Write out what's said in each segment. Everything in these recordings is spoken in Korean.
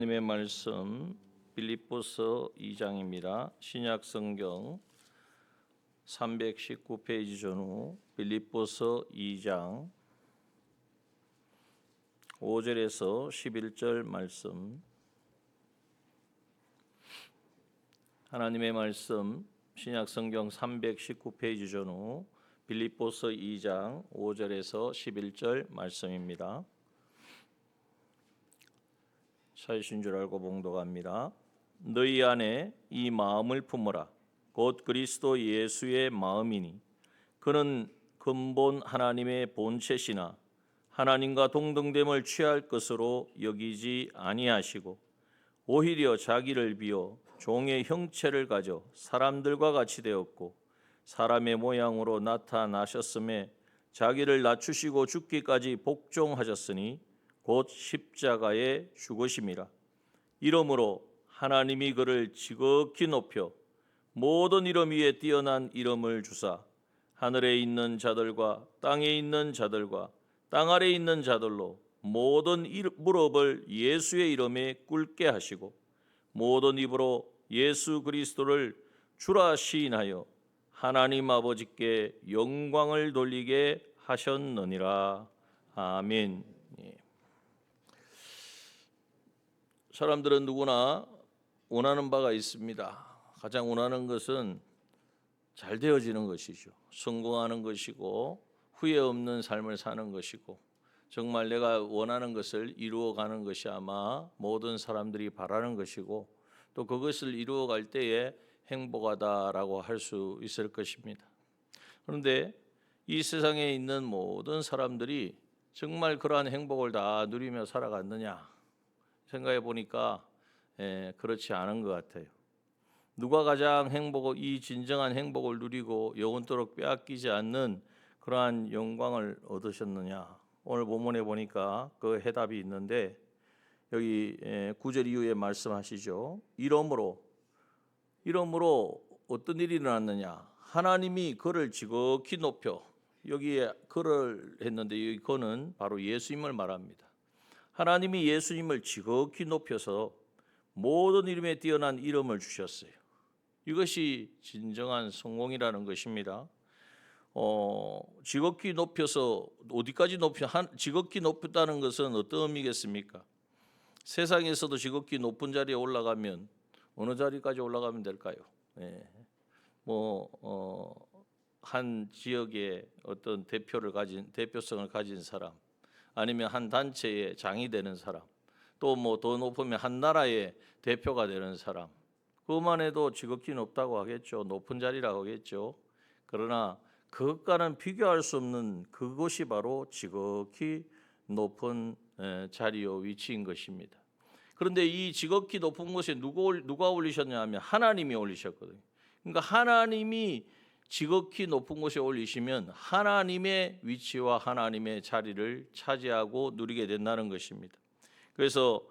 하나님의 말씀 빌립보서 2장입니다. 신약 성경 319페이지 전후 빌립보서 2장 5절에서 11절 말씀. 하나님의 말씀 신약 성경 319페이지 전후 빌립보서 2장 5절에서 11절 말씀입니다. 찾으신 줄 알고 봉독합니다. 너희 안에 이 마음을 품어라. 곧 그리스도 예수의 마음이니 그는 근본 하나님의 본체시나 하나님과 동등됨을 취할 것으로 여기지 아니하시고 오히려 자기를 비워 종의 형체를 가져 사람들과 같이 되었고 사람의 모양으로 나타나셨음에 자기를 낮추시고 죽기까지 복종하셨으니 곧 십자가에 죽으심이라. 이러므로 하나님이 그를 지극히 높여 모든 이름 위에 뛰어난 이름을 주사 하늘에 있는 자들과 땅에 있는 자들과 땅 아래에 있는 자들로 모든 무릎을 예수의 이름에 꿇게 하시고 모든 입으로 예수 그리스도를 주라 시인하여 하나님 아버지께 영광을 돌리게 하셨느니라. 아멘. 사람들은 누구나 원하는 바가 있습니다. 가장 원하는 것은 잘 되어지는 것이죠. 성공하는 것이고 후회 없는 삶을 사는 것이고 정말 내가 원하는 것을 이루어가는 것이 아마 모든 사람들이 바라는 것이고 또 그것을 이루어갈 때에 행복하다라고 할 수 있을 것입니다. 그런데 이 세상에 있는 모든 사람들이 정말 그러한 행복을 다 누리며 살아갔느냐 생각해 보니까 그렇지 않은 것 같아요. 누가 가장 이 진정한 행복을 누리고 영원토록 빼앗기지 않는 그러한 영광을 얻으셨느냐? 오늘 본문에 보니까 그 해답이 있는데 여기 9절 이후에 말씀하시죠. 이러므로 어떤 일이 일어났느냐? 하나님이 그를 지극히 높여, 여기에 그를 했는데 이 그는 바로 예수님을 말합니다. 하나님이 예수님을 지극히 높여서 모든 이름에 뛰어난 이름을 주셨어요. 이것이 진정한 성공이라는 것입니다. 지극히 높여서 어디까지 지극히 높였다는 것은 어떤 의미겠습니까? 세상에서도 지극히 높은 자리에 올라가면 어느 자리까지 올라가면 될까요? 한 지역의 어떤 대표성을 가진 사람, 아니면 한 단체의 장이 되는 사람, 또 더 높으면 한 나라의 대표가 되는 사람, 그것만 해도 지극히 높다고 하겠죠. 높은 자리라고 하겠죠. 그러나 그것과는 비교할 수 없는 그것이 바로 지극히 높은 자리요 위치인 것입니다. 그런데 이 지극히 높은 곳에 누가 올리셨냐 하면 하나님이 올리셨거든요. 그러니까 하나님이 지극히 높은 곳에 올리시면 하나님의 위치와 하나님의 자리를 차지하고 누리게 된다는 것입니다. 그래서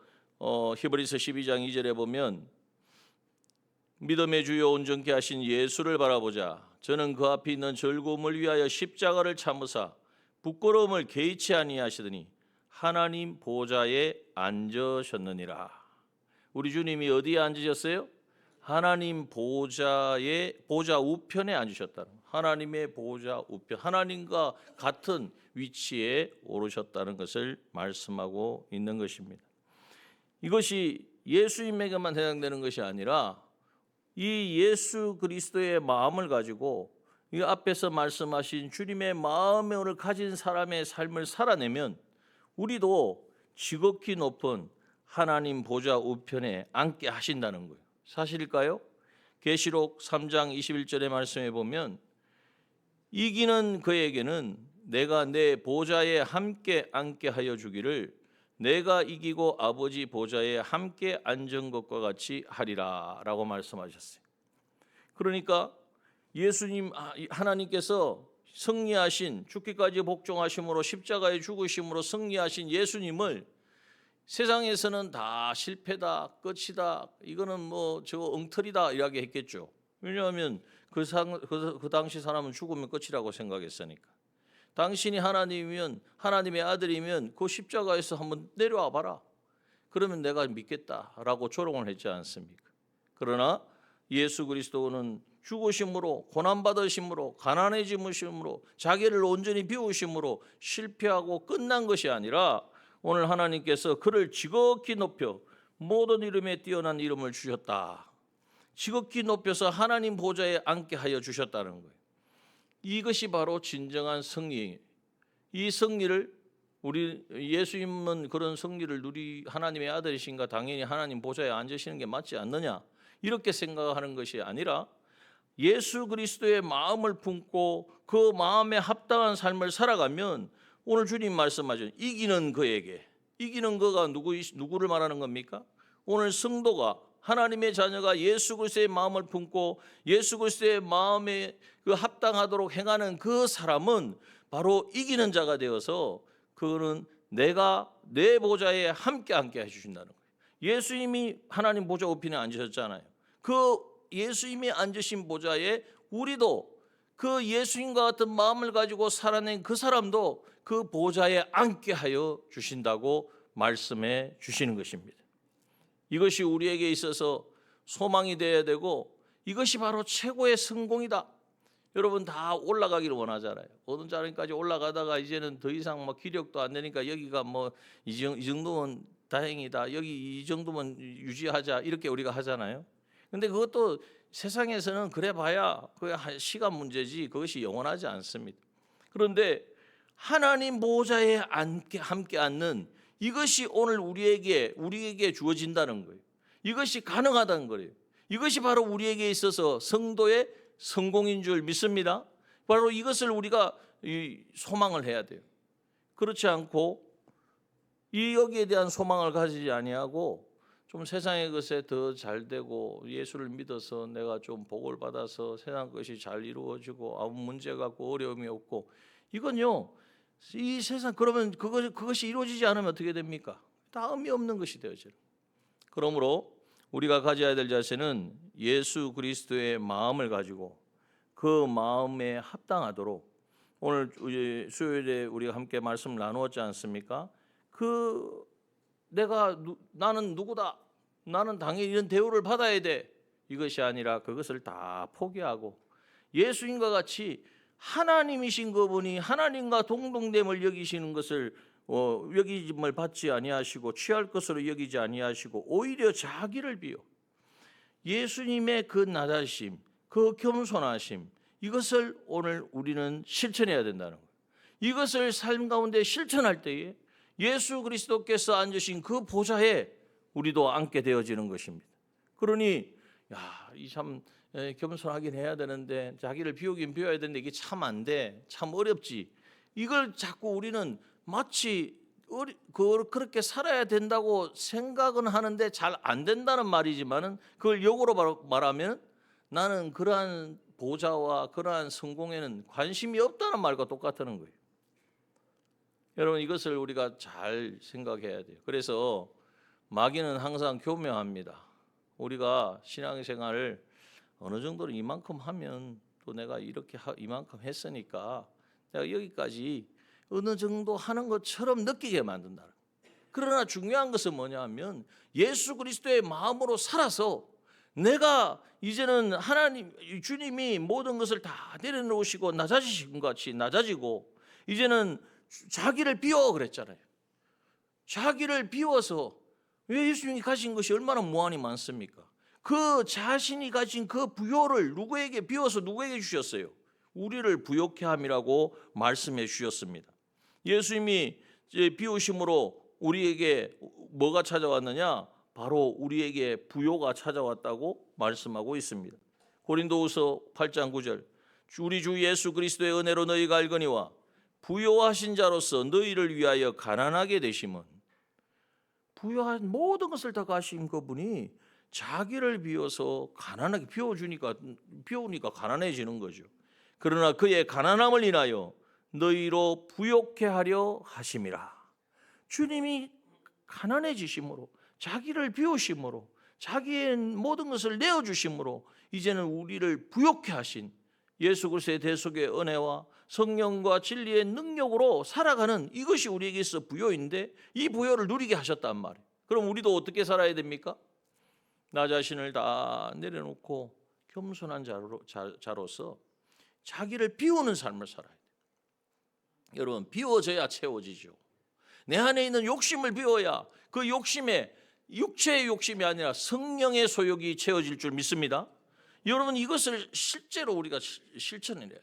히브리서 12장 2절에 보면 믿음의 주요 온전케 하신 예수를 바라보자. 저는 그 앞에 있는 즐거움을 위하여 십자가를 참으사 부끄러움을 개의치 아니하시더니 하나님 보좌에 앉으셨느니라. 우리 주님이 어디에 앉으셨어요? 하나님 보좌 우편에 앉으셨다는, 하나님의 보좌 우편, 하나님과 같은 위치에 오르셨다는 것을 말씀하고 있는 것입니다. 이것이 예수님에게만 해당되는 것이 아니라 이 예수 그리스도의 마음을 가지고 이 앞에서 말씀하신 주님의 마음을 가진 사람의 삶을 살아내면 우리도 지극히 높은 하나님 보좌 우편에 앉게 하신다는 거예요. 사실일까요? 계시록 3장 21절의 말씀에 보면 이기는 그에게는 내가 내 보좌에 함께 앉게 하여 주기를 내가 이기고 아버지 보좌에 함께 앉은 것과 같이 하리라 라고 말씀하셨어요. 그러니까 예수님 하나님께서 승리하신, 죽기까지 복종하심으로 십자가에 죽으심으로 승리하신 예수님을 세상에서는 다 실패다, 끝이다, 이거는 저 엉터리다 이렇게 했겠죠. 왜냐하면 그 당시 사람은 죽으면 끝이라고 생각했으니까. 당신이 하나님이면, 하나님의 아들이면 그 십자가에서 한번 내려와 봐라. 그러면 내가 믿겠다라고 조롱을 했지 않습니까? 그러나 예수 그리스도는 죽으심으로, 고난받으심으로, 가난해짐으로, 자기를 온전히 비우심으로 실패하고 끝난 것이 아니라 오늘 하나님께서 그를 지극히 높여 모든 이름에 뛰어난 이름을 주셨다. 지극히 높여서 하나님 보좌에 앉게 하여 주셨다는 거예요. 이것이 바로 진정한 승리예요. 이 승리를 우리 예수님은 그런 승리를 하나님의 아들이신가 당연히 하나님 보좌에 앉으시는 게 맞지 않느냐 이렇게 생각하는 것이 아니라 예수 그리스도의 마음을 품고 그 마음에 합당한 삶을 살아가면 오늘 주님 말씀하신 이기는 그에게, 이기는 그가 누구를 말하는 겁니까? 오늘 성도가, 하나님의 자녀가 예수 그리스도의 마음을 품고 예수 그리스도의 마음에 그 합당하도록 행하는 그 사람은 바로 이기는 자가 되어서 그거는 내가 내 보좌에 함께 앉게 해주신다는 거예요. 예수님이 하나님 보좌 우편에 앉으셨잖아요. 그 예수님이 앉으신 보좌에 우리도 그 예수님과 같은 마음을 가지고 살아낸 그 사람도 그 보좌에 앉게 하여 주신다고 말씀해 주시는 것입니다. 이것이 우리에게 있어서 소망이 되어야 되고 이것이 바로 최고의 성공이다. 여러분 다 올라가기를 원하잖아요. 어느 자리까지 올라가다가 이제는 더 이상 뭐 기력도 안 되니까 여기가 뭐 이 정도면 다행이다. 여기 이 정도면 유지하자. 이렇게 우리가 하잖아요. 근데 그것도 세상에서는 그래 봐야 그게 시간 문제지 그것이 영원하지 않습니다. 그런데 하나님 보좌에 함께 앉는 이것이 오늘 우리에게 주어진다는 거예요. 이것이 가능하다는 거예요. 이것이 바로 우리에게 있어서 성도의 성공인 줄 믿습니다. 바로 이것을 우리가 소망을 해야 돼요. 그렇지 않고 여기에 대한 소망을 가지지 아니하고 좀 세상의 것에 더 잘 되고 예수를 믿어서 내가 좀 복을 받아서 세상 것이 잘 이루어지고 아무 문제가 없고 어려움이 없고 이건요 이 세상 그러면 그것이 이루어지지 않으면 어떻게 됩니까? 다 의미 없는 것이 되어져요. 그러므로 우리가 가져야 될 자세는 예수 그리스도의 마음을 가지고 그 마음에 합당하도록 오늘 수요일에 우리가 함께 말씀을 나누었지 않습니까? 나는 누구다. 나는 당연히 이런 대우를 받아야 돼. 이것이 아니라 그것을 다 포기하고 예수님과 같이 하나님이신 그분이 하나님과 동등됨을 여기시는 것을 여기짐을 받지 아니하시고 취할 것으로 여기지 아니하시고 오히려 자기를 비워 예수님의 그 낮아심, 그 겸손하심 이것을 오늘 우리는 실천해야 된다는 거예요. 이것을 삶 가운데 실천할 때에 예수 그리스도께서 앉으신 그 보좌에 우리도 앉게 되어지는 것입니다. 그러니 이 참 겸손하긴 해야 되는데 자기를 비우긴 비워야 되는데 이게 참 안 돼. 참 어렵지. 이걸 자꾸 우리는 마치 그렇게 살아야 된다고 생각은 하는데 잘 안 된다는 말이지만은 그걸 역으로 말하면 나는 그러한 보좌와 그러한 성공에는 관심이 없다는 말과 똑같다는 거예요. 여러분 이것을 우리가 잘 생각해야 돼요. 그래서 마귀는 항상 교묘합니다. 우리가 신앙생활을 어느 정도로 이만큼 하면 또 내가 이렇게 이만큼 했으니까 내가 여기까지 어느 정도 하는 것처럼 느끼게 만든다. 그러나 중요한 것은 뭐냐면 예수 그리스도의 마음으로 살아서 내가 이제는 하나님 주님이 모든 것을 다 내려놓으시고 낮아지신 것 같이 낮아지고 이제는 자기를 비워 그랬잖아요. 자기를 비워서 왜 예수님이 가진 것이 얼마나 무한히 많습니까? 그 자신이 가진 그 부요를 누구에게 비워서 누구에게 주셨어요? 우리를 부요케 함이라고 말씀해 주셨습니다. 예수님이 비우심으로 우리에게 뭐가 찾아왔느냐? 바로 우리에게 부요가 찾아왔다고 말씀하고 있습니다. 고린도후서 8장 9절 우리 주 예수 그리스도의 은혜로 너희가 알거니와 부요하신 자로서 너희를 위하여 가난하게 되심은 부요한 모든 것을 다 가신 그분이 자기를 비워서 가난하게 비우니까 가난해지는 거죠. 그러나 그의 가난함을 인하여 너희로 부요케 하려 하심이라. 주님이 가난해지심으로 자기를 비우심으로 자기의 모든 것을 내어주심으로 이제는 우리를 부요케 하신 예수 그리스도의 대속의 은혜와 성령과 진리의 능력으로 살아가는 이것이 우리에게 있어 부요인데 이 부요를 누리게 하셨단 말이에요. 그럼 우리도 어떻게 살아야 됩니까? 나 자신을 다 내려놓고 겸손한 자로서 자기를 비우는 삶을 살아야 돼요. 여러분, 비워져야 채워지죠. 내 안에 있는 욕심을 비워야 그 욕심에 육체의 욕심이 아니라 성령의 소욕이 채워질 줄 믿습니다. 여러분, 이것을 실제로 우리가 실천해야 돼요.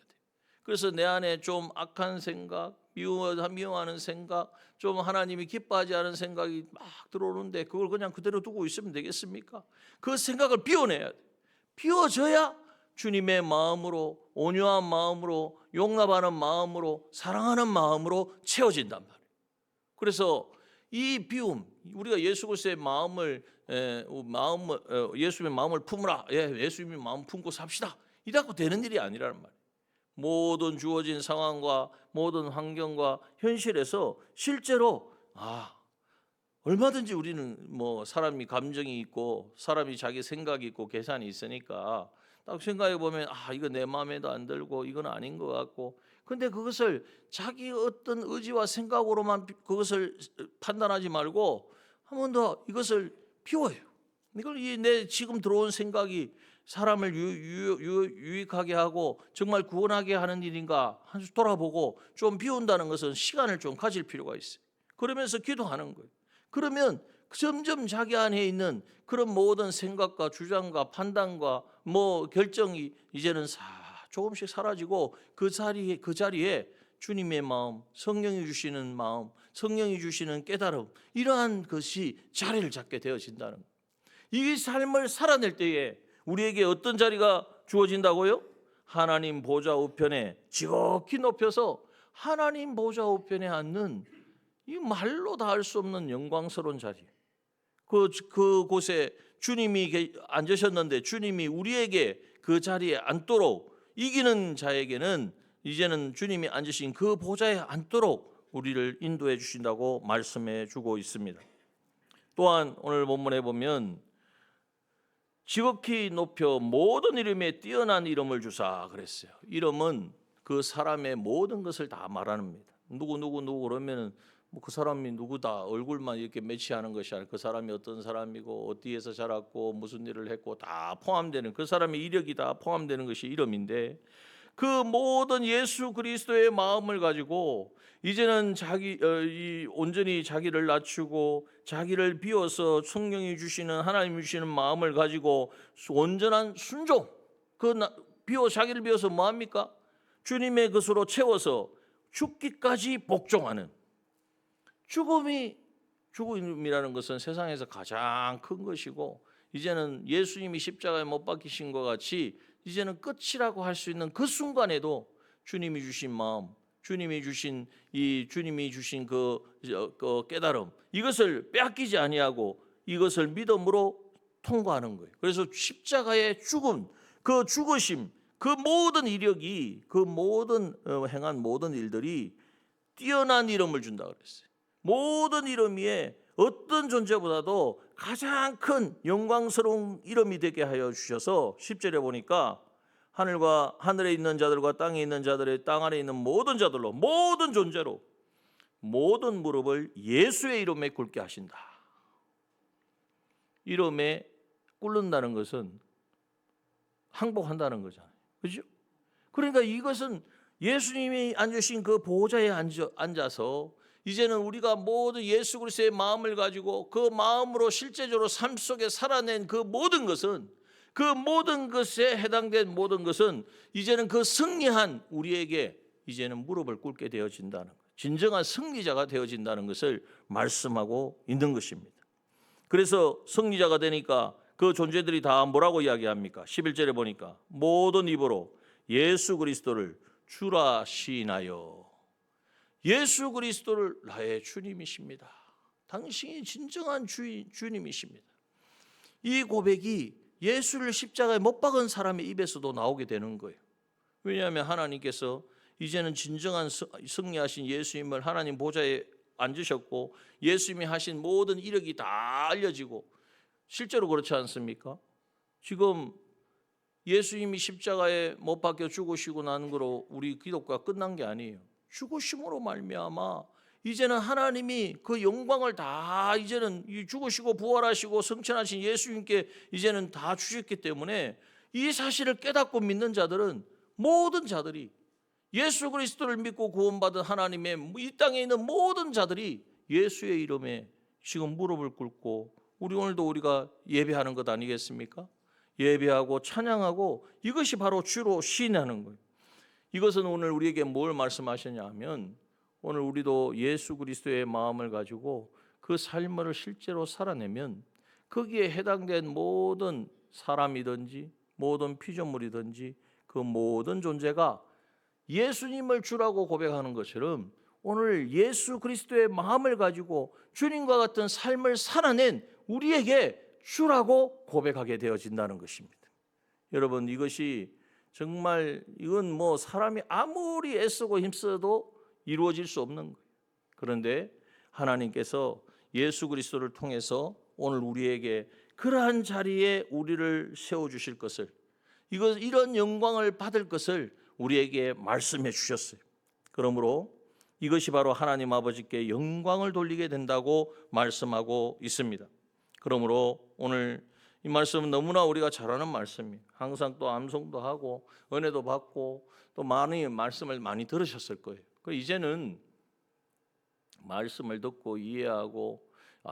그래서 내 안에 좀 악한 생각, 미워하는 생각, 좀 하나님이 기뻐하지 않은 생각이 막 들어오는데 그걸 그냥 그대로 두고 있으면 되겠습니까? 그 생각을 비워내야 돼요. 비워져야 주님의 마음으로, 온유한 마음으로, 용납하는 마음으로, 사랑하는 마음으로 채워진단 말이에요. 그래서 이 비움, 우리가 예수 그리스도의 예수님의 마음을 품으라, 예수님의 마음 품고 삽시다, 이라고 되는 일이 아니라는 말이에요. 모든 주어진 상황과 모든 환경과 현실에서 실제로 얼마든지 우리는 뭐 사람이 감정이 있고 사람이 자기 생각이 있고 계산이 있으니까 딱 생각해 보면 이거 내 마음에도 안 들고 이건 아닌 것 같고, 근데 그것을 자기 어떤 의지와 생각으로만 그것을 판단하지 말고 한 번 더 이것을 비워요. 이걸 내 지금 들어온 생각이 사람을 유익하게 하고 정말 구원하게 하는 일인가 한 번 돌아보고 좀 비운다는 것은 시간을 좀 가질 필요가 있어요. 그러면서 기도하는 거예요. 그러면 점점 자기 안에 있는 그런 모든 생각과 주장과 판단과 결정이 이제는 조금씩 사라지고 그 자리에 주님의 마음, 성령이 주시는 마음, 성령이 주시는 깨달음, 이러한 것이 자리를 잡게 되어진다는 거예요. 이 삶을 살아낼 때에 우리에게 어떤 자리가 주어진다고요? 하나님 보좌 우편에 지극히 높여서 하나님 보좌 우편에 앉는 이 말로 다 할 수 없는 영광스러운 자리. 그곳에 주님이 앉으셨는데 주님이 우리에게 그 자리에 앉도록, 이기는 자에게는 이제는 주님이 앉으신 그 보좌에 앉도록 우리를 인도해 주신다고 말씀해 주고 있습니다. 또한 오늘 본문에 보면 지극히 높여 모든 이름에 뛰어난 이름을 주사 그랬어요. 이름은 그 사람의 모든 것을 다 말합니다. 누구 그러면은 그 사람이 누구다 얼굴만 이렇게 매치하는 것이 아니라 그 사람이 어떤 사람이고 어디에서 자랐고 무슨 일을 했고 다 포함되는, 그 사람의 이력이 다 포함되는 것이 이름인데, 그 모든 예수 그리스도의 마음을 가지고 이제는 온전히 자기를 낮추고 자기를 비워서 성령이 주시는, 하나님이 주시는 마음을 가지고 온전한 순종, 자기를 비워서 뭐합니까? 주님의 것으로 채워서 죽기까지 복종하는, 죽음이라는 것은 세상에서 가장 큰 것이고, 이제는 예수님이 십자가에 못 박히신 것 같이 이제는 끝이라고 할 수 있는 그 순간에도 주님이 주신 마음, 주님이 주신 그 깨달음, 이것을 빼앗기지 아니하고 이것을 믿음으로 통과하는 거예요. 그래서 십자가의 죽음, 그 죽으심, 그 모든 이력이, 그 모든 행한 모든 일들이 뛰어난 이름을 준다 그랬어요. 모든 이름 위에 어떤 존재보다도 가장 큰 영광스러운 이름이 되게 하여 주셔서 10절에 보니까 하늘에 있는 자들과 땅에 있는 자들의 땅 아래 있는 모든 자들로, 모든 존재로 모든 무릎을 예수의 이름에 꿇게 하신다. 이름에 꿇는다는 것은 항복한다는 거잖아요. 그렇죠? 그러니까 이것은 예수님이 앉으신 그 보좌에 앉아서 이제는 우리가 모두 예수 그리스도의 마음을 가지고 그 마음으로 실제적으로 삶 속에 살아낸 그 모든 것은, 그 모든 것에 해당된 모든 것은 이제는 그 승리한 우리에게 이제는 무릎을 꿇게 되어진다는 것, 진정한 승리자가 되어진다는 것을 말씀하고 있는 것입니다. 그래서 승리자가 되니까 그 존재들이 다 뭐라고 이야기합니까? 11절에 보니까 모든 입으로 예수 그리스도를 주라 시인하여, 예수 그리스도를 나의 주님이십니다. 당신이 진정한 주님이십니다. 이 고백이 예수를 십자가에 못 박은 사람의 입에서도 나오게 되는 거예요. 왜냐하면 하나님께서 이제는 진정한 승리하신 예수님을 하나님 보좌에 앉으셨고 예수님이 하신 모든 이력이 다 알려지고, 실제로 그렇지 않습니까? 지금 예수님이 십자가에 못 박혀 죽으시고 난 거로 우리 기독교가 끝난 게 아니에요. 죽으심으로 말미암아 이제는 하나님이 그 영광을 다 이제는 죽으시고 부활하시고 승천하신 예수님께 이제는 다 주셨기 때문에 이 사실을 깨닫고 믿는 자들은, 모든 자들이, 예수 그리스도를 믿고 구원받은 하나님의 이 땅에 있는 모든 자들이 예수의 이름에 지금 무릎을 꿇고, 우리 오늘도 우리가 예배하는 것 아니겠습니까? 예배하고 찬양하고, 이것이 바로 주로 시인하는 거예요. 이것은 오늘 우리에게 뭘 말씀하시냐 하면, 오늘 우리도 예수 그리스도의 마음을 가지고 그 삶을 실제로 살아내면 거기에 해당된 모든 사람이든지 모든 피조물이든지 그 모든 존재가 예수님을 주라고 고백하는 것처럼, 오늘 예수 그리스도의 마음을 가지고 주님과 같은 삶을 살아낸 우리에게 주라고 고백하게 되어진다는 것입니다. 여러분, 이것이 정말, 이건 뭐 사람이 아무리 애쓰고 힘써도 이루어질 수 없는 거예요. 그런데 하나님께서 예수 그리스도를 통해서 오늘 우리에게 그러한 자리에 우리를 세워주실 것을, 이런 영광을 받을 것을 우리에게 말씀해 주셨어요. 그러므로 이것이 바로 하나님 아버지께 영광을 돌리게 된다고 말씀하고 있습니다. 그러므로 오늘 이 말씀은 너무나 우리가 잘 아는 말씀이에요. 항상 또 암송도 하고 은혜도 받고 또 많이 말씀을 많이 들으셨을 거예요. 이제는 말씀을 듣고 이해하고,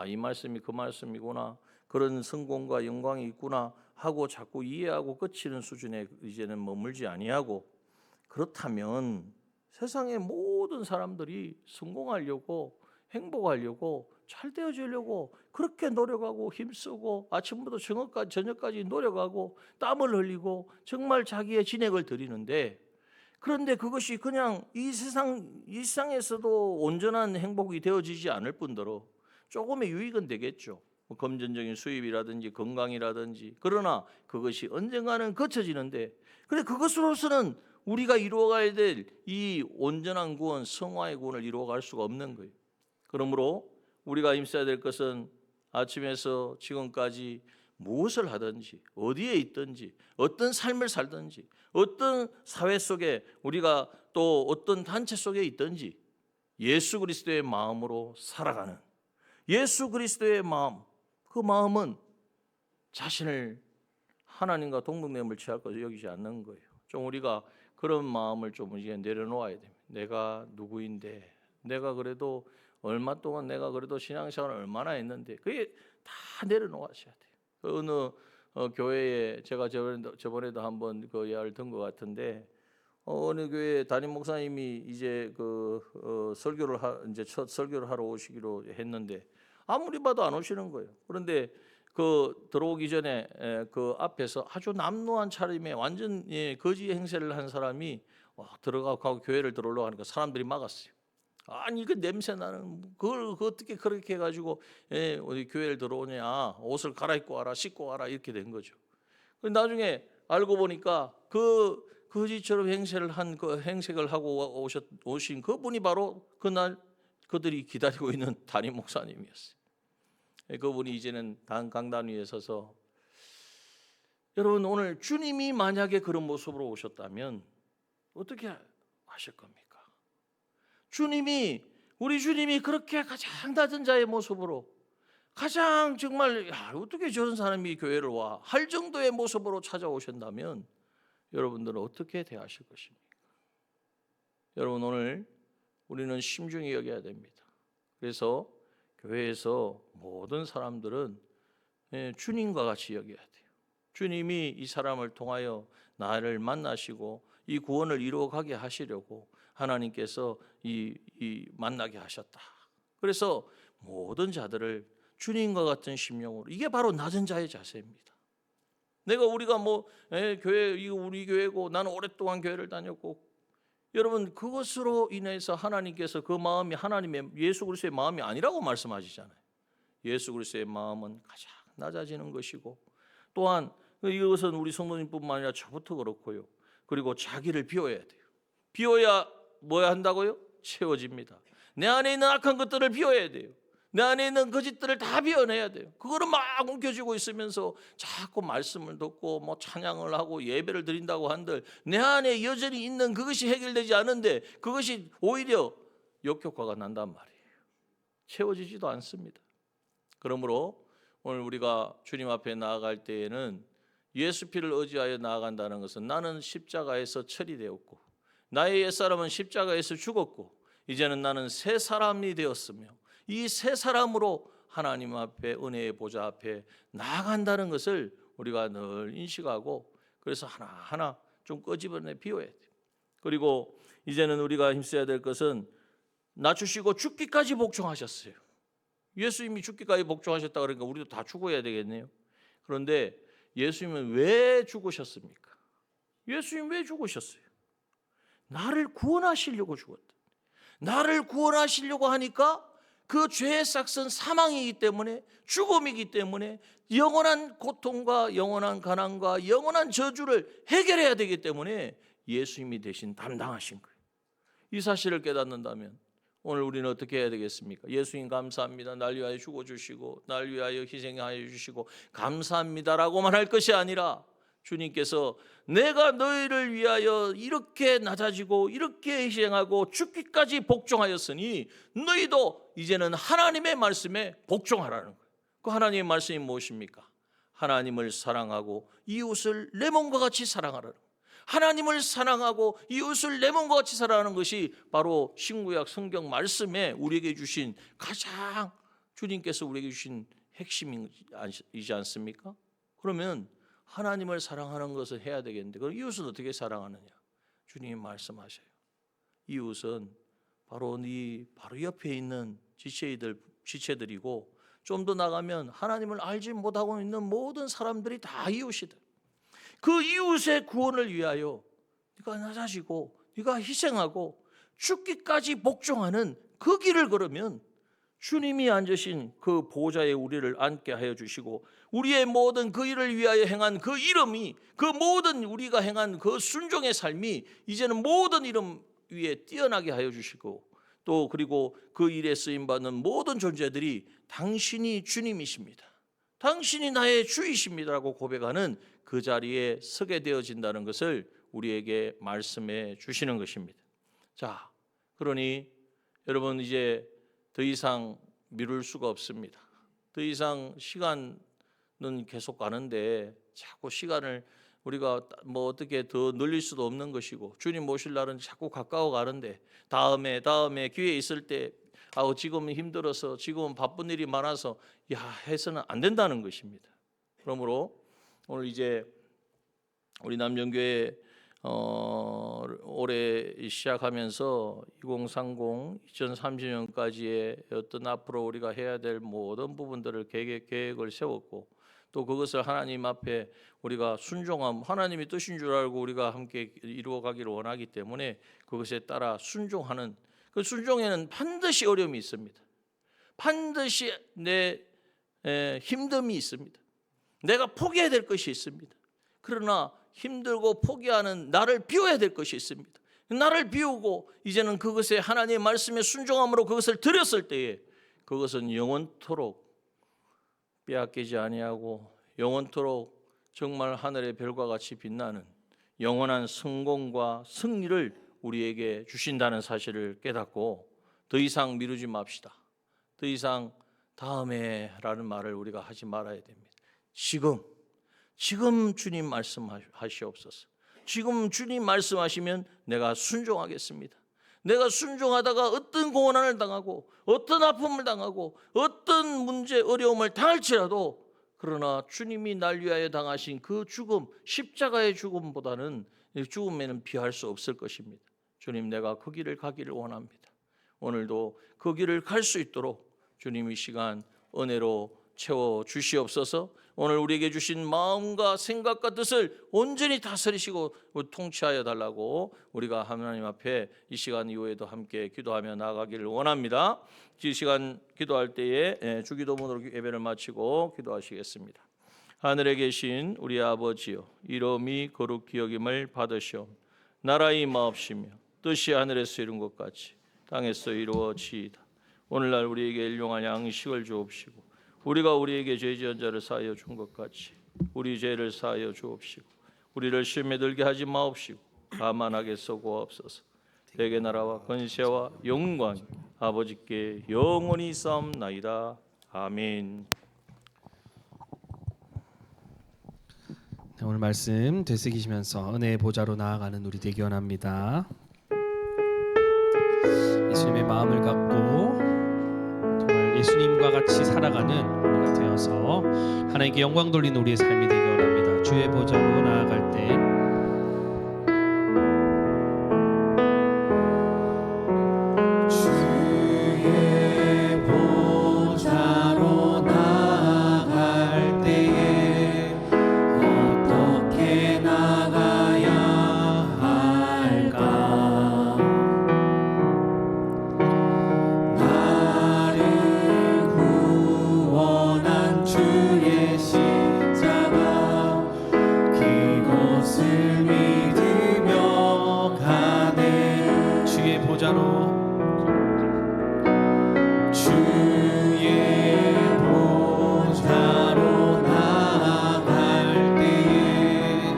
이 말씀이 그 말씀이구나, 그런 성공과 영광이 있구나 하고 자꾸 이해하고 끝이는 수준에 이제는 머물지 아니하고, 그렇다면 세상의 모든 사람들이 성공하려고, 행복하려고, 잘 되어지려고 그렇게 노력하고 힘쓰고 아침부터 저녁까지 노력하고 땀을 흘리고 정말 자기의 진액을 들이는데, 그런데 그것이 그냥 이 세상에서도 온전한 행복이 되어지지 않을 뿐더러 조금의 유익은 되겠죠. 금전적인 수입이라든지 건강이라든지. 그러나 그것이 언젠가는 거쳐지는데, 그런데 그것으로서는 우리가 이루어가야 될 이 온전한 구원, 성화의 구원을 이루어갈 수가 없는 거예요. 그러므로 우리가 힘써야 될 것은 아침에서 지금까지 무엇을 하든지, 어디에 있든지, 어떤 삶을 살든지, 어떤 사회 속에 우리가 또 어떤 단체 속에 있든지 예수 그리스도의 마음으로 살아가는, 예수 그리스도의 마음, 그 마음은 자신을 하나님과 동등됨을 취할 것을 여기지 않는 거예요. 좀 우리가 그런 마음을 좀 이제 내려놓아야 됩니다. 내가 누구인데, 내가 그래도 얼마 동안 내가 그래도 신앙생활을 얼마나 했는데, 그게 다 내려놓으셔야 돼요. 어느 교회에 제가 저번에도 한번 그 이야기를 든 것 같은데, 어느 교회 담임 목사님이 이제 이제 첫 설교를 하러 오시기로 했는데 아무리 봐도 안 오시는 거예요. 그런데 그 들어오기 전에 그 앞에서 아주 남루한 차림에 완전 거지 행세를 한 사람이 들어가고 교회를 들어오려고 하니까 사람들이 막았어요. 아니, 그 냄새 나는 그걸 어떻게 그렇게 해가지고 어디 교회를 들어오냐, 옷을 갈아입고 와라, 씻고 와라, 이렇게 된 거죠. 나중에 알고 보니까 그 거지처럼 행색을 하고 오신 그분이 바로 그날 그들이 기다리고 있는 담임 목사님이었어요. 그분이 이제는 강단 위에 서서, 여러분, 오늘 주님이 만약에 그런 모습으로 오셨다면 어떻게 하실 겁니까? 우리 주님이 그렇게 가장 낮은 자의 모습으로, 가장 정말 어떻게 저런 사람이 교회를 와 할 정도의 모습으로 찾아오신다면 여러분들은 어떻게 대하실 것입니까? 여러분, 오늘 우리는 심중히 여겨야 됩니다. 그래서 교회에서 모든 사람들은 주님과 같이 여겨야 돼요. 주님이 이 사람을 통하여 나를 만나시고 이 구원을 이루어가게 하시려고 하나님께서 만나게 하셨다. 그래서 모든 자들을 주님과 같은 심령으로, 이게 바로 낮은 자의 자세입니다. 우리가 교회, 우리 교회고 나는 오랫동안 교회를 다녔고, 여러분, 그것으로 인해서 하나님께서 그 마음이 하나님의 예수 그리스도의 마음이 아니라고 말씀하시잖아요. 예수 그리스도의 마음은 가장 낮아지는 것이고, 또한 이것은 우리 성도님뿐만 아니라 저부터 그렇고요. 그리고 자기를 비워야 돼요. 비워야 뭐 한다고요? 채워집니다. 내 안에 있는 악한 것들을 비워야 돼요. 내 안에 있는 거짓들을 다 비워내야 돼요. 그거를 막 움켜쥐고 있으면서 자꾸 말씀을 듣고 찬양을 하고 예배를 드린다고 한들 내 안에 여전히 있는 그것이 해결되지 않은데, 그것이 오히려 역효과가 난단 말이에요. 채워지지도 않습니다. 그러므로 오늘 우리가 주님 앞에 나아갈 때에는 예수 피를 의지하여 나아간다는 것은 나는 십자가에서 처리되었고 나의 옛사람은 십자가에서 죽었고 이제는 나는 새 사람이 되었으며 이 새 사람으로 하나님 앞에 은혜의 보좌 앞에 나아간다는 것을 우리가 늘 인식하고 그래서 하나하나 좀 끄집어내 비워야 돼요. 그리고 이제는 우리가 힘써야 될 것은 낮추시고 죽기까지 복종하셨어요. 예수님이 죽기까지 복종하셨다 그러니까 우리도 다 죽어야 되겠네요. 그런데 예수님은 왜 죽으셨습니까? 예수님 왜 죽으셨어요? 나를 구원하시려고 죽었다. 나를 구원하시려고 하니까 그 죄의 싹은 사망이기 때문에 죽음이기 때문에 영원한 고통과 영원한 가난과 영원한 저주를 해결해야 되기 때문에 예수님이 대신 담당하신 거예요. 이 사실을 깨닫는다면 오늘 우리는 어떻게 해야 되겠습니까? 예수님 감사합니다. 날 위하여 죽어주시고 날 위하여 희생하여 주시고 감사합니다라고만 할 것이 아니라 주님께서 내가 너희를 위하여 이렇게 낮아지고 이렇게 희생하고 죽기까지 복종하였으니 너희도 이제는 하나님의 말씀에 복종하라는 거예요. 그 하나님의 말씀이 무엇입니까? 하나님을 사랑하고 이웃을 내 몸과 같이 사랑하라는 거예요. 하나님을 사랑하고 이웃을 내 몸과 같이 사랑하는 것이 바로 신구약 성경 말씀에 우리에게 주신 가장 주님께서 우리에게 주신 핵심이지 않습니까? 그러면 하나님을 사랑하는 것을 해야 되겠는데 그럼 이웃은 어떻게 사랑하느냐? 주님이 말씀하셔요. 이웃은 바로 바로 옆에 있는 지체들이고 좀 더 나가면 하나님을 알지 못하고 있는 모든 사람들이 다 이웃이다. 그 이웃의 구원을 위하여 네가 낮아지고 네가 희생하고 죽기까지 복종하는 그 길을 걸으면 주님이 앉으신 그 보좌에 우리를 앉게 하여 주시고 우리의 모든 그 일을 위하여 행한 그 이름이 그 모든 우리가 행한 그 순종의 삶이 이제는 모든 이름 위에 뛰어나게 하여 주시고 또 그리고 그 일에 쓰임받는 모든 존재들이 당신이 주님이십니다. 당신이 나의 주이십니다라고 고백하는 그 자리에 서게 되어진다는 것을 우리에게 말씀해 주시는 것입니다. 자, 그러니 여러분 이제 더 이상 미룰 수가 없습니다. 더 이상 시간은 계속 가는데 자꾸 시간을 우리가 뭐 어떻게 더 늘릴 수도 없는 것이고 주님 모실 날은 자꾸 가까워 가는데 다음에 기회 있을 때 지금은 힘들어서 지금은 바쁜 일이 많아서 해서는 안 된다는 것입니다. 그러므로 오늘 이제 우리 남정교회 올해 시작하면서 2030, 2030년까지의 어떤 앞으로 우리가 해야 될 모든 부분들을 계획을 세웠고 또 그것을 하나님 앞에 우리가 순종함, 하나님이 뜻인 줄 알고 우리가 함께 이루어가기를 원하기 때문에 그것에 따라 순종하는 그 순종에는 반드시 어려움이 있습니다. 반드시 내 힘듦이 있습니다. 내가 포기해야 될 것이 있습니다. 그러나 힘들고 포기하는 나를 비워야 될 것이 있습니다. 나를 비우고 이제는 그것에 하나님의 말씀에 순종함으로 그것을 드렸을 때에 그것은 영원토록 빼앗기지 아니하고 영원토록 정말 하늘의 별과 같이 빛나는 영원한 성공과 승리를 우리에게 주신다는 사실을 깨닫고 더 이상 미루지 맙시다. 더 이상 다음에라는 말을 우리가 하지 말아야 됩니다. 지금 주님 말씀하시옵소서. 지금 주님 말씀하시면 내가 순종하겠습니다. 내가 순종하다가 어떤 고난을 당하고 어떤 아픔을 당하고 어떤 문제 어려움을 당할지라도 그러나 주님이 날 위하여 당하신 그 죽음, 십자가의 죽음보다는 죽음에는 비할 수 없을 것입니다. 주님, 내가 그 길을 가기를 원합니다. 오늘도 그 길을 갈 수 있도록 주님 이 시간 은혜로 채워 주시옵소서. 오늘 우리에게 주신 마음과 생각과 뜻을 온전히 다스리시고 통치하여 달라고 우리가 하나님 앞에 이 시간 이후에도 함께 기도하며 나아가기를 원합니다. 이 시간 기도할 때에 주기도문으로 예배를 마치고 기도하시겠습니다. 하늘에 계신 우리 아버지여, 이름이 거룩히 여김을 받으시오. 나라의 임하옵시며 뜻이 하늘에서 이룬 것 같이 땅에서 이루어지이다. 오늘날 우리에게 일용할 양식을 주옵시고 우리가 우리에게 죄 지은 자를 사하여 준 것 같이 우리 죄를 사하여 주옵시고 우리를 시험에 들게 하지 마옵시고 다만 악에서 구하옵소서. 대개 나라와 권세와 영광 아버지께 영원히 있사옵나이다. 아멘. 네, 오늘 말씀 되새기시면서 은혜의 보좌로 나아가는 우리 되기 원합니다. 예수님의 마음을 갖고 정말 예수님과 같이 살아가는 우리가 되어서 하나님께 영광 돌리는 우리의 삶이 되기 원합니다. 주의 보좌로 나아갈 때 주의 보좌로 나아갈 때에 어떻게 나가야 할까? 나를 구원한 주의 십자가 그곳을 믿으며 가네. 주의 보좌로 나아갈 때에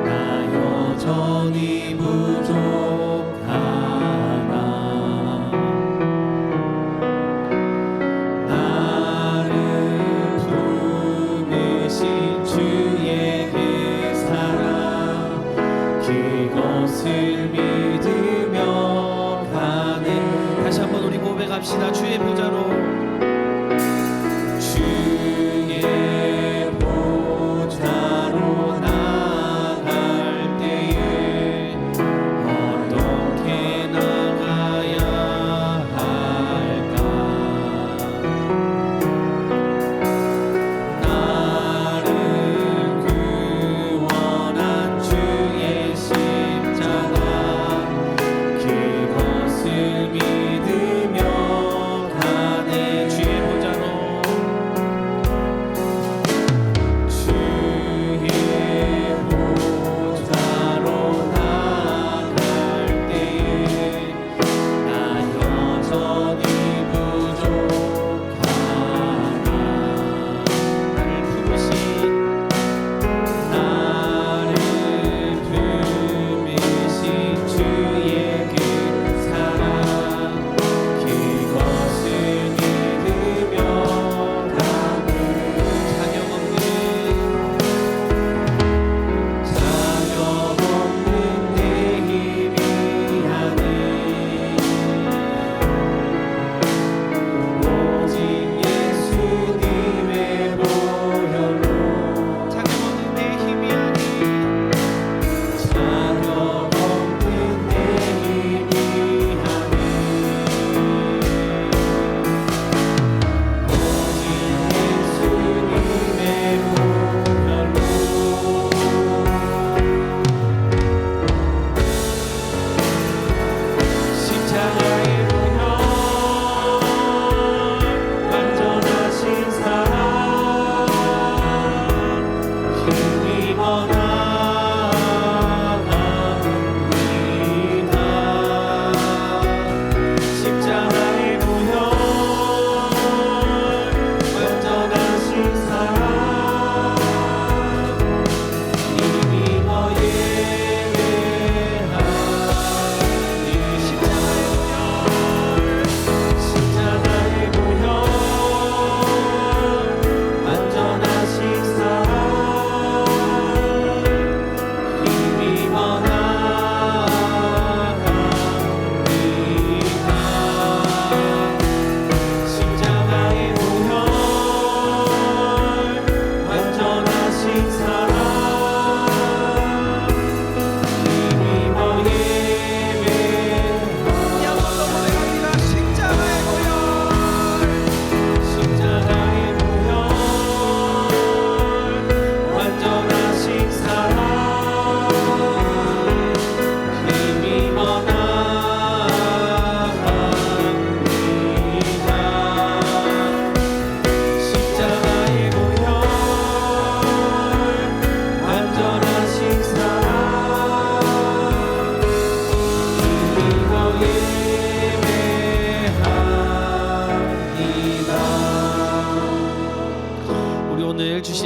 나 여전히 부족하나. 나를 부르신 주에게 살아 그것을 믿으며 가네. 다시 한번 우리 고백합시다. 주의 보좌로 나아갈 때에 어떻게 나가야 할까? 나를 구원한 주의 십자가 그것을 믿으며 가네. 주의 보좌로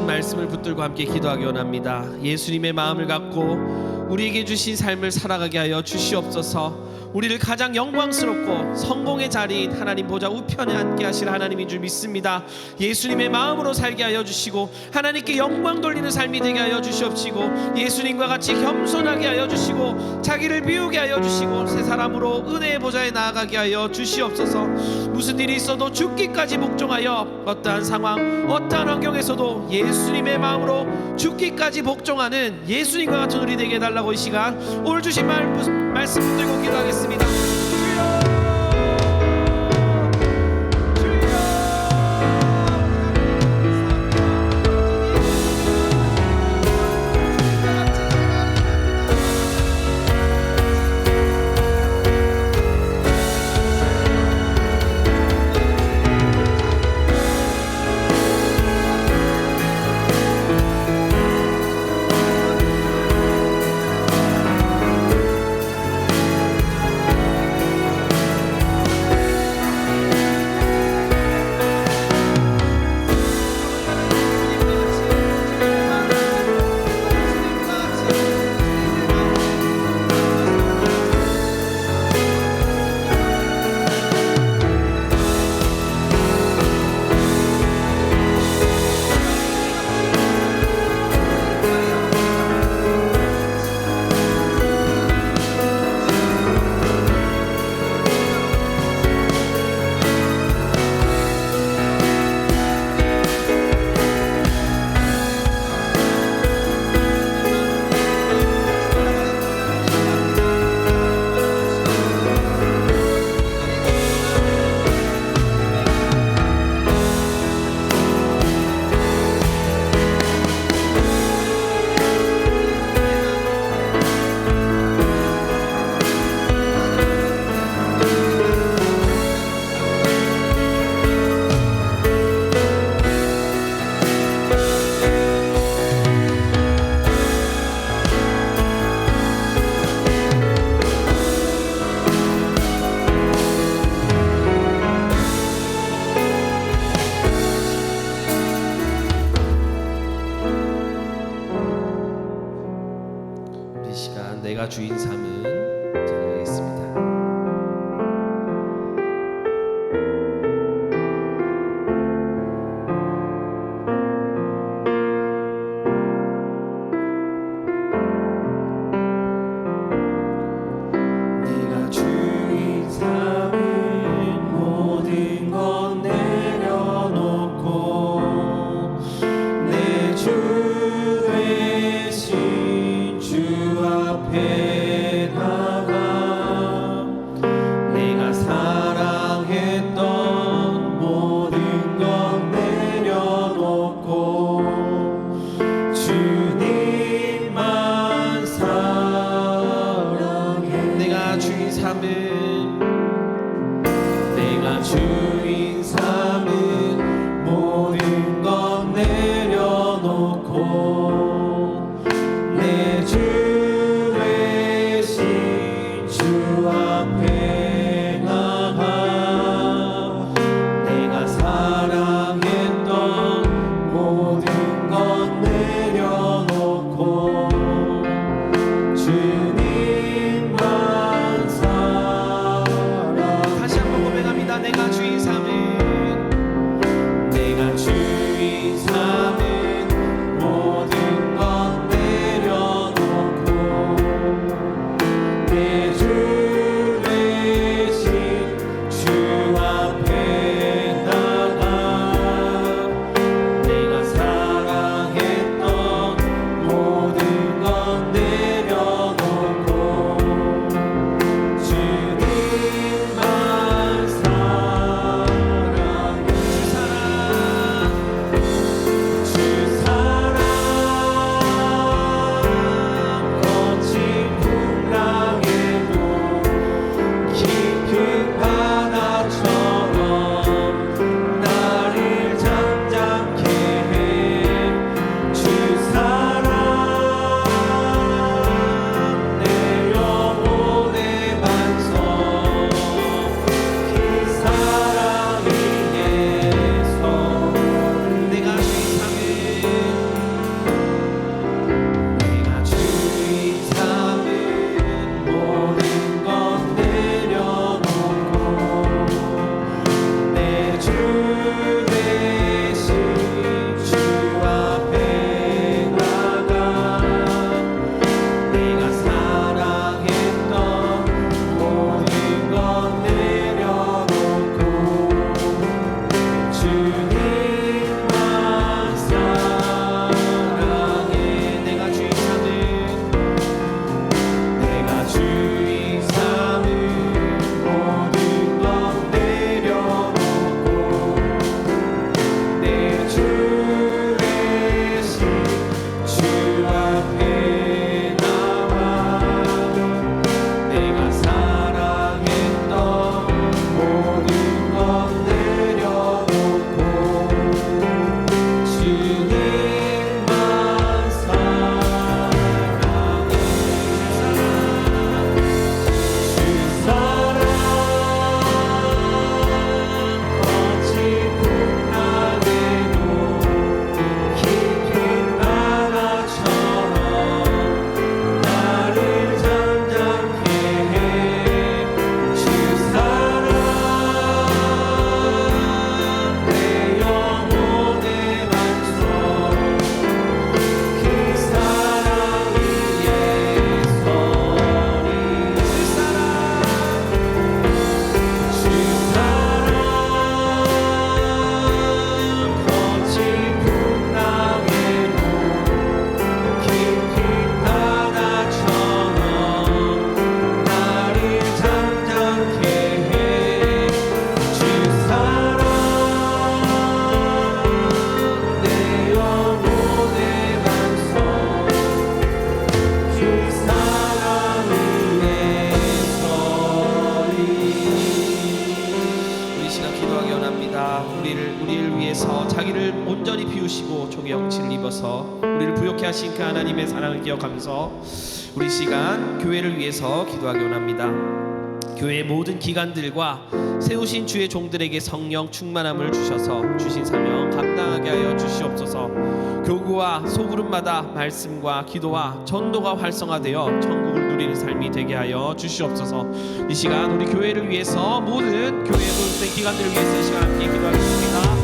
말씀을 붙들고 함께 기도하기 원합니다. 예수님의 마음을 갖고 우리에게 주신 삶을 살아가게 하여 주시옵소서. 우리를 가장 영광스럽고 성공의 자리인 하나님 보좌 우편에 앉게 하실 하나님인 줄 믿습니다. 예수님의 마음으로 살게 하여 주시고 하나님께 영광 돌리는 삶이 되게 하여 주시옵시고 예수님과 같이 겸손하게 하여 주시고 자기를 비우게 하여 주시고 새 사람으로 은혜의 보좌에 나아가게 하여 주시옵소서. 무슨 일이 있어도 죽기까지 복종하여 어떠한 상황 어떠한 환경에서도 예수님의 마음으로 죽기까지 복종하는 예수님과 같은 우리 되게 해달라고 이 시간 오늘 주신 말씀 붙들고 기도하겠습니다. 내가 주인 삼은 전하겠습니다. 내가 주인 삼은 모든 것 내려놓고 내 주 되신 주 앞에 나가 내가 사랑했던 모든 것 내려놓고 주님만 사랑해. 내가 주인 삼은 내가 주인 삼은 모든 것 내려놓고 내 주 되신 주 앞에 나가 내가 사랑했던 모든 것 내려놓고 주님만 사랑해. 다시 한번 고백합니다. 내가 주인 삼은 내가 주인 삼은 모든 것 하신 그 하나님의 사랑을 기억하면서 우리 시간 교회를 위해서 기도하기 원합니다. 교회의 모든 기관들과 세우신 주의 종들에게 성령 충만함을 주셔서 주신 사명 감당하게 하여 주시옵소서. 교구와 소그룹마다 말씀과 기도와 전도가 활성화되어 천국을 누리는 삶이 되게 하여 주시옵소서. 이 시간 우리 교회를 위해서 모든 교회의 모든 기관들을 위해서 이 시간 함께 기도하겠습니다.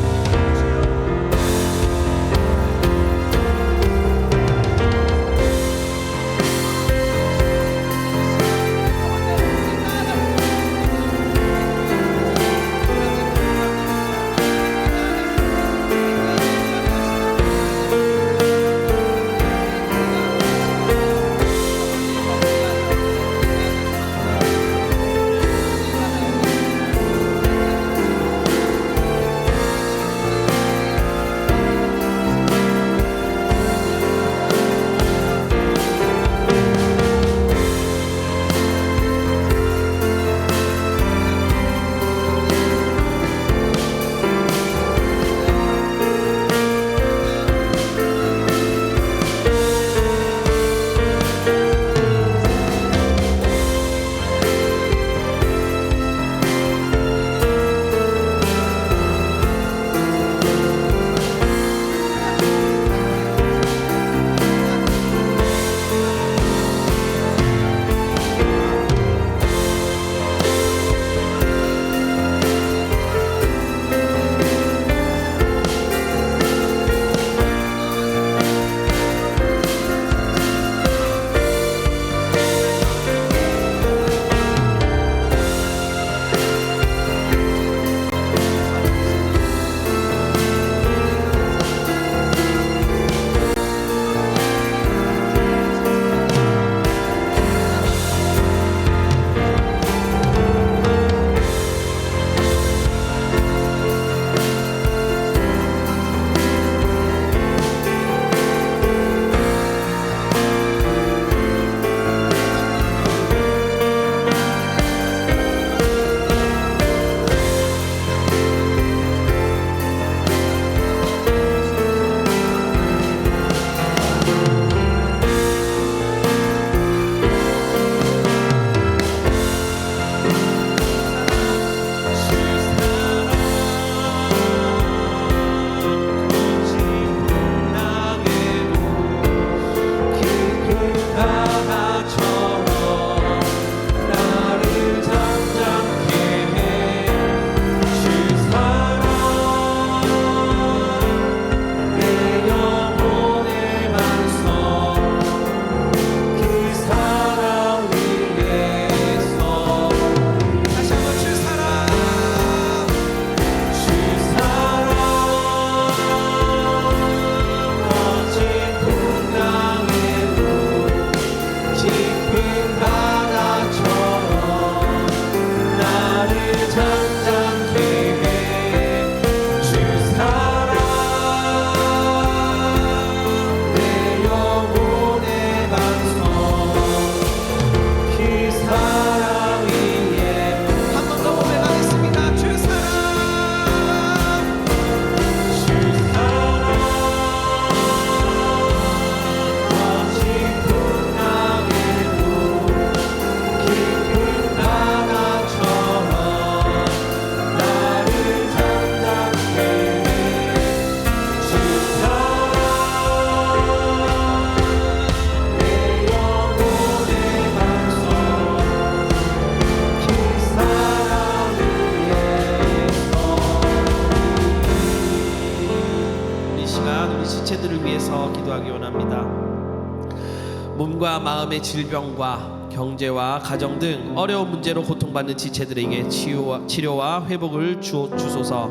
몸과 마음의 질병과 경제와 가정 등 어려운 문제로 고통받는 지체들에게 치료와 회복을 주소서.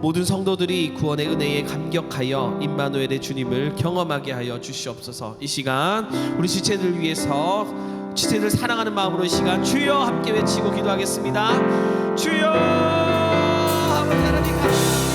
모든 성도들이 구원의 은혜에 감격하여 임마누엘의 주님을 경험하게 하여 주시옵소서. 이 시간 우리 지체들 위해서 지체들 사랑하는 마음으로 이 시간 주여 함께 외치고 기도하겠습니다. 주여 아버지 하나님 감사합니다.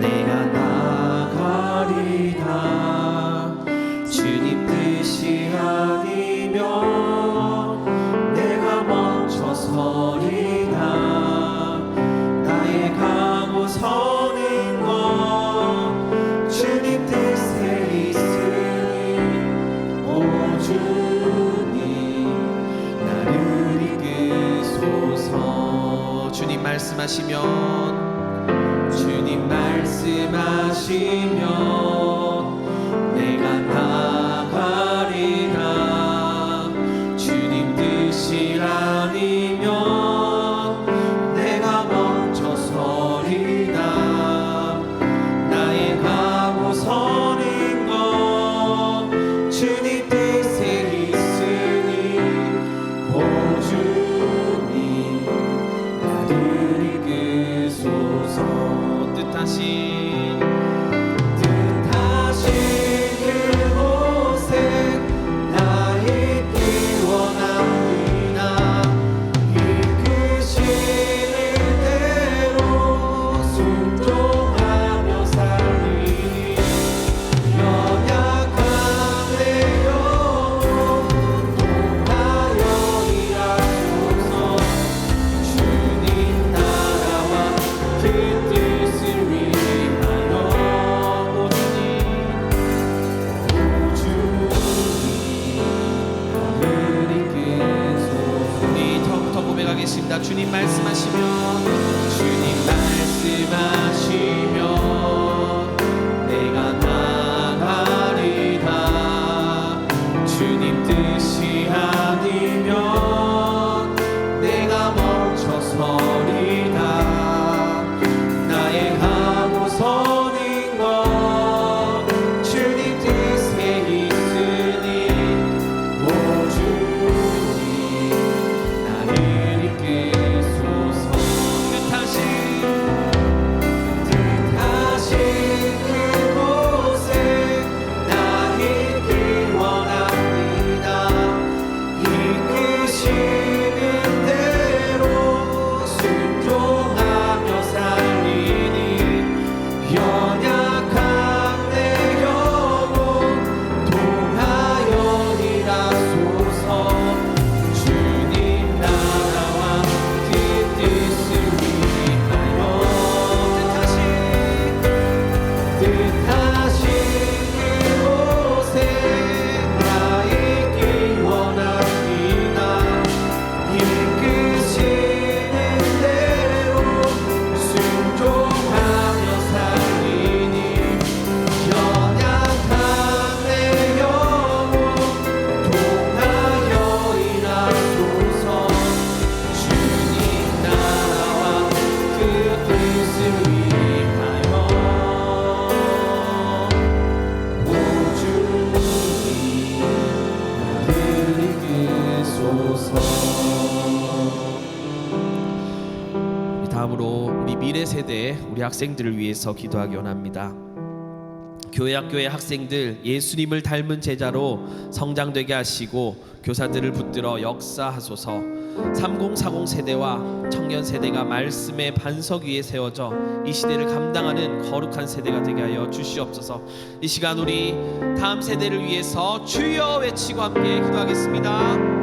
내가 나가리다. 주님 뜻이 아니면 내가 먼저 서리다. 나의 가고 서는 것 주님 뜻에 있으니 오 주님 나를 이끄소서. 주님 말씀하시면 내가 나가리라. 주님 뜻이 아니면 내가 먼저 서리다. 나의 가고 서는 것 주님 뜻에 있으니 오 주님 나를 이끄소서. 뜻하신 그곳에 나 있기 원합니다. 이끄시는 대로 순종하며 살리니 연약한 내 영혼 동하여 일하소서. 주님 나라와 그 뜻을 위하여 오 주님 나를 이끄소서. 우리 더욱더 고백하겠습니다. 주님 말씀하시면 내가 나가리다. 주님 뜻이 아니면 내가 먼저 서리다. 나의 가고 서는 것 주님 뜻에 있으니 오 주님 나를 이끄소서. 뜻하신 그곳에 나 있기 원합니다. 이끄시는 대로 순종하며 살리니 연약한 내 영혼 동하여 일하소서. 주님 나라와 그 뜻을 위하여 뜻하신 그곳에 나 있기 원합니다. 이끄시는 대로 순종하며 살리니 연약한 내 영혼 동하여 일하소서. 주님 나라와 그 뜻을 위하여 오 주님 나를 이끄소서. 다음으로 우리 미래 세대 우리 학생들을 위해서 기도하기 원합니다. 교회 학교의 학생들 예수님을 닮은 제자로 성장되게 하시고 교사들을 붙들어 역사하소서. 3040 세대와 청년 세대가 말씀의 반석 위에 세워져 이 시대를 감당하는 거룩한 세대가 되게 하여 주시옵소서. 이 시간 우리 다음 세대를 위해서 주여 외치고 함께 기도하겠습니다.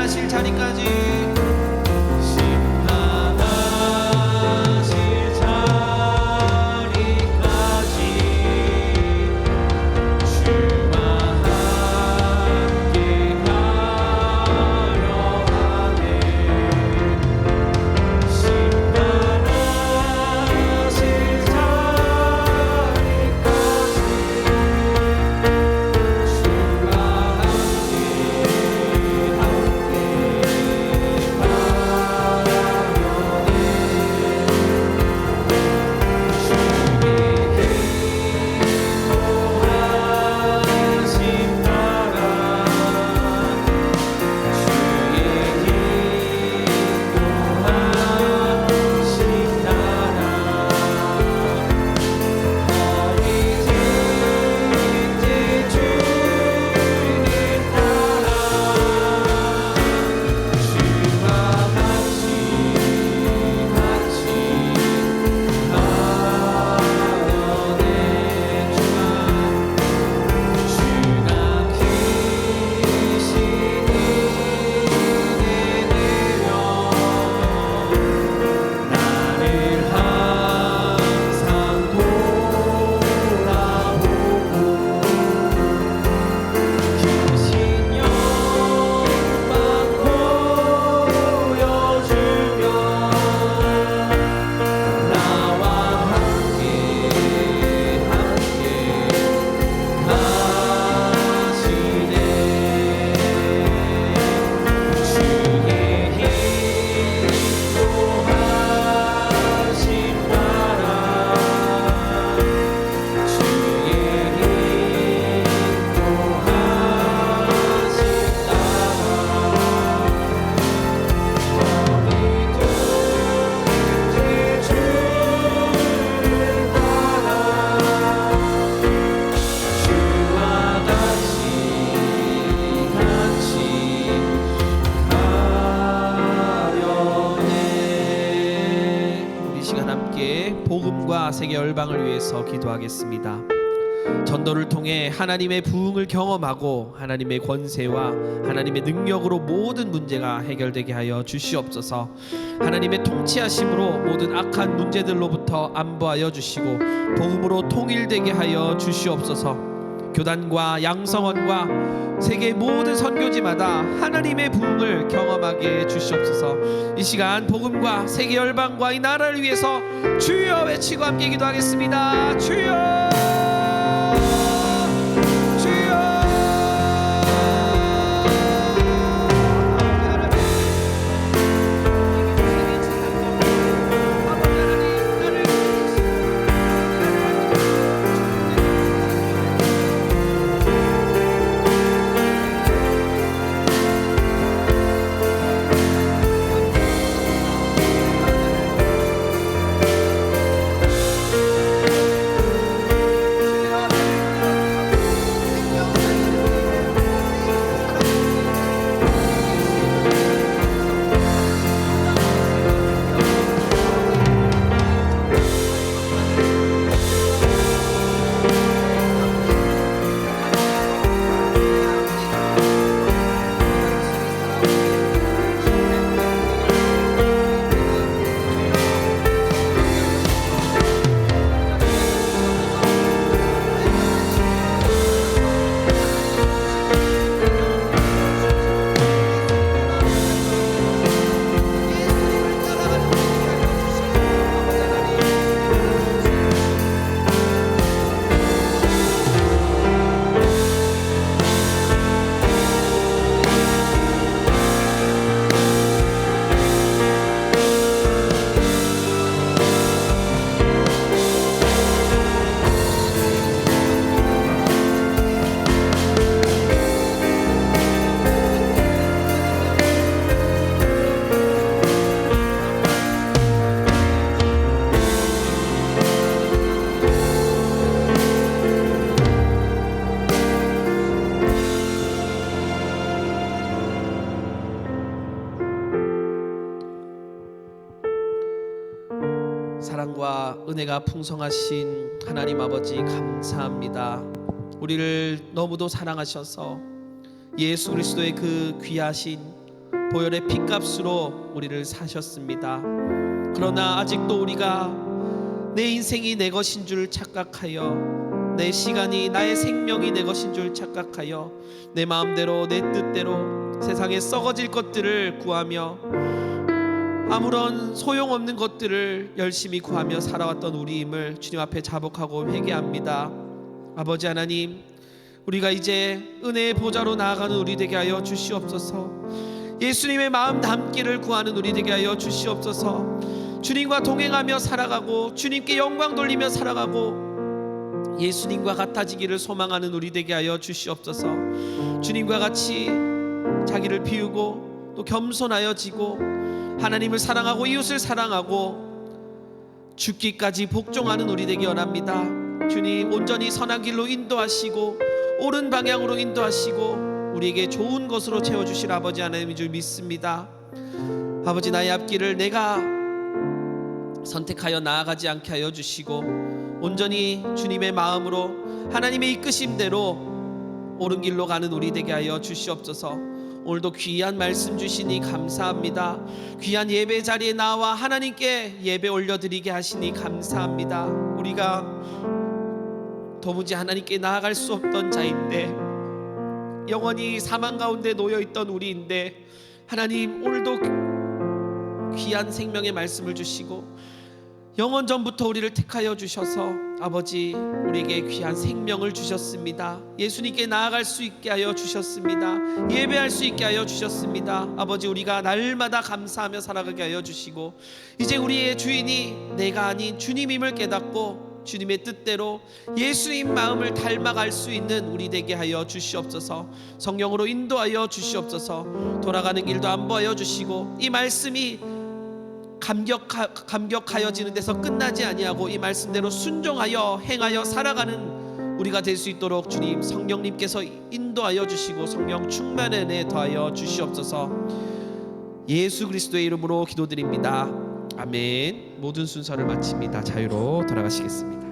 심판하실 자리까지 심판하실 자리까지 주와 함께 가려 하네. 심판하실 자리까지 주와 복음과 세계 열방을 위해서 기도하겠습니다. 전도를 통해 하나님의 부흥을 경험하고 하나님의 권세와 하나님의 능력으로 모든 문제가 해결되게 하여 주시옵소서. 하나님의 통치하심으로 모든 악한 문제들로부터 안보하여 주시고 복음으로 통일되게 하여 주시옵소서. 교단과 양성원과 세계 모든 선교지마다 하나님의 부흥을 경험하게 해 주시옵소서. 이 시간 복음과 세계 열방과 이 나라를 위해서 주여 외치고 함께 기도하겠습니다. 주여, 주여. 사랑과 은혜가 풍성하신 하나님 아버지 감사합니다. 우리를 너무도 사랑하셔서 예수 그리스도의 그 귀하신 보혈의 피값으로 우리를 사셨습니다. 그러나 아직도 우리가 내 인생이 내 것인 줄 착각하여, 내 시간이 나의 생명이 내 것인 줄 착각하여 내 마음대로 내 뜻대로 세상에 썩어질 것들을 구하며 아무런 소용없는 것들을 열심히 구하며 살아왔던 우리임을 주님 앞에 자복하고 회개합니다. 아버지 하나님, 우리가 이제 은혜의 보좌로 나아가는 우리 되게 하여 주시옵소서. 예수님의 마음 담기를 구하는 우리 되게 하여 주시옵소서. 주님과 동행하며 살아가고 주님께 영광 돌리며 살아가고 예수님과 같아지기를 소망하는 우리 되게 하여 주시옵소서. 주님과 같이 자기를 비우고 또 겸손하여 지고 하나님을 사랑하고 이웃을 사랑하고 죽기까지 복종하는 우리 되기 원합니다. 주님, 온전히 선한 길로 인도하시고 옳은 방향으로 인도하시고 우리에게 좋은 것으로 채워주실 아버지 하나님인 줄 믿습니다. 아버지, 나의 앞길을 내가 선택하여 나아가지 않게 하여 주시고 온전히 주님의 마음으로 하나님의 이끄심대로 옳은 길로 가는 우리 되게 하여 주시옵소서. 오늘도 귀한 말씀 주시니 감사합니다. 귀한 예배 자리에 나와 하나님께 예배 올려드리게 하시니 감사합니다. 우리가 도무지 하나님께 나아갈 수 없던 자인데, 영원히 사망 가운데 놓여있던 우리인데, 하나님 오늘도 귀한 생명의 말씀을 주시고 영원 전부터 우리를 택하여 주셔서 아버지, 우리에게 귀한 생명을 주셨습니다. 예수님께 나아갈 수 있게 하여 주셨습니다. 예배할 수 있게 하여 주셨습니다. 아버지, 우리가 날마다 감사하며 살아가게 하여 주시고 이제 우리의 주인이 내가 아닌 주님임을 깨닫고 주님의 뜻대로 예수님 마음을 닮아갈 수 있는 우리 되게 하여 주시옵소서. 성령으로 인도하여 주시옵소서. 돌아가는 길도 안보하여 주시고 이 말씀이 감격하여지는 데서 끝나지 아니하고 이 말씀대로 순종하여 행하여 살아가는 우리가 될 수 있도록 주님 성령님께서 인도하여 주시고 성령 충만의 은혜 더하여 주시옵소서. 예수 그리스도의 이름으로 기도드립니다. 아멘. 모든 순서를 마칩니다. 자유로 돌아가시겠습니다.